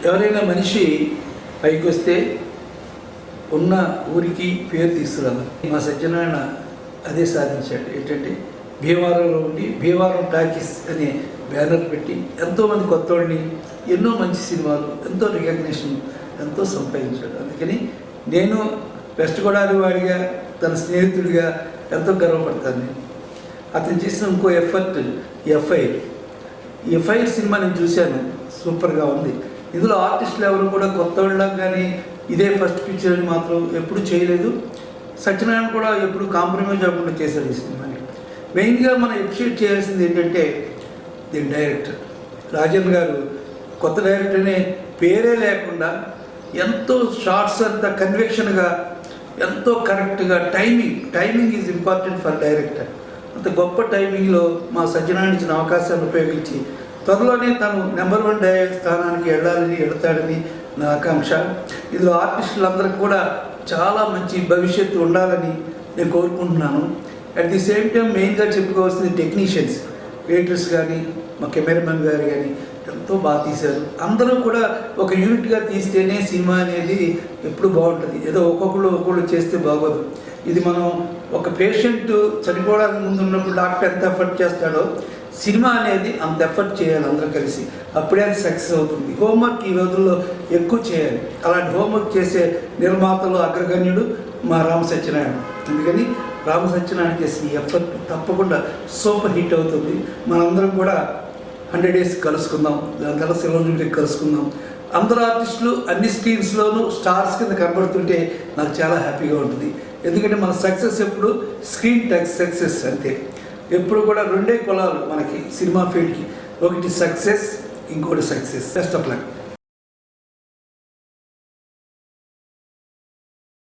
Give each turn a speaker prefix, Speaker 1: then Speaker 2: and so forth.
Speaker 1: ఎవరైనా మనిషి పైకి వస్తే ఉన్న ఊరికి పేరు తీసుకురావాలి. మా సత్యనారాయణ అదే సాధించాడు. ఏంటంటే భీమవరంలో ఉండి భీమవరం టాకీస్ అనే బ్యానర్ పెట్టి ఎంతోమంది కొత్త వాళ్ళని, ఎన్నో మంచి సినిమాలు, ఎంతో రికగ్నిషన్, ఎంతో సంపాదించాడు. అందుకని నేను వెస్ట్ గోదావరి వాడిగా, తన స్నేహితుడిగా ఎంతో గర్వపడతాను. నేను అతను చేసిన ఇంకో ఎఫర్ట్ ఎఫ్ఐఆర్ సినిమా నేను చూశాను, సూపర్గా ఉంది. ఇందులో ఆర్టిస్టులు ఎవరు కూడా కొత్త వాళ్ళకి కానీ ఇదే ఫస్ట్ పిక్చర్ అని మాత్రం ఎప్పుడు చేయలేదు. సత్యనారాయణ కూడా ఎప్పుడు కాంప్రమైజ్ అవ్వకుండా చేశాడు ఈ సినిమాని. మెయిన్గా మనం అప్రిషియేట్ చేయాల్సింది ఏంటంటే దీని డైరెక్టర్ రాజన్ గారు. కొత్త డైరెక్టర్ అనే పేరే లేకుండా ఎంతో షార్ట్స్ అంతా కన్విక్షన్గా, ఎంతో కరెక్ట్గా timing is important for director. అంత గొప్ప టైమింగ్లో మా సత్యనారాయణ ఇచ్చిన అవకాశాన్ని ఉపయోగించి త్వరలోనే తను నెంబర్ 1 డైరెక్టర్ స్థానానికి వెళ్తాడని నా ఆకాంక్ష. ఇందులో ఆర్టిస్టులందరికీ కూడా చాలా మంచి భవిష్యత్తు ఉండాలని నేను కోరుకుంటున్నాను. అట్ ది సేమ్ టైం మెయిన్గా చెప్పుకోవాల్సింది టెక్నీషియన్స్, వెయిటర్స్ కానీ, మా కెమెరామెన్ గారు కానీ ఎంతో బాగా తీశారు. అందరూ కూడా ఒక యూనిట్గా తీస్తేనే సినిమా అనేది ఎప్పుడు బాగుంటుంది. ఏదో ఒక్కొక్కళ్ళు చేస్తే బాగోదు. ఇది మనం ఒక పేషెంట్ చనిపోవడానికి ముందు ఉన్నప్పుడు డాక్టర్ ఎంత ఎఫర్ట్ చేస్తాడో సినిమా అనేది అంత ఎఫర్ట్ చేయాలి అందరూ కలిసి, అప్పుడే అది సక్సెస్ అవుతుంది. హోంవర్క్ ఈ రోజుల్లో ఎక్కువ చేయాలి. అలాంటి హోంవర్క్ చేసే నిర్మాతలు అగ్రగణ్యుడు మా రామ సత్యనారాయణ. అందుకని రామ సత్యనారాయణ చేసిన ఈ ఎఫర్ట్ తప్పకుండా సూపర్ హిట్ అవుతుంది. మనందరం కూడా 100 days కలుసుకుందాం, దాని తర్వాత సిల్వర్ జూబ్లీకి కలుసుకుందాం. అందరు ఆర్టిస్టులు అన్ని స్క్రీన్స్లోనూ స్టార్స్ కింద కనబడుతుంటే నాకు చాలా హ్యాపీగా ఉంటుంది. ఎందుకంటే మన సక్సెస్ ఎప్పుడు స్క్రీన్ సక్సెస్ అంతే. ఎప్పుడు కూడా 2 కులాలు మనకి సినిమా ఫీల్డ్కి, ఒకటి సక్సెస్, ఇంకోటి సక్సెస్. Best of luck.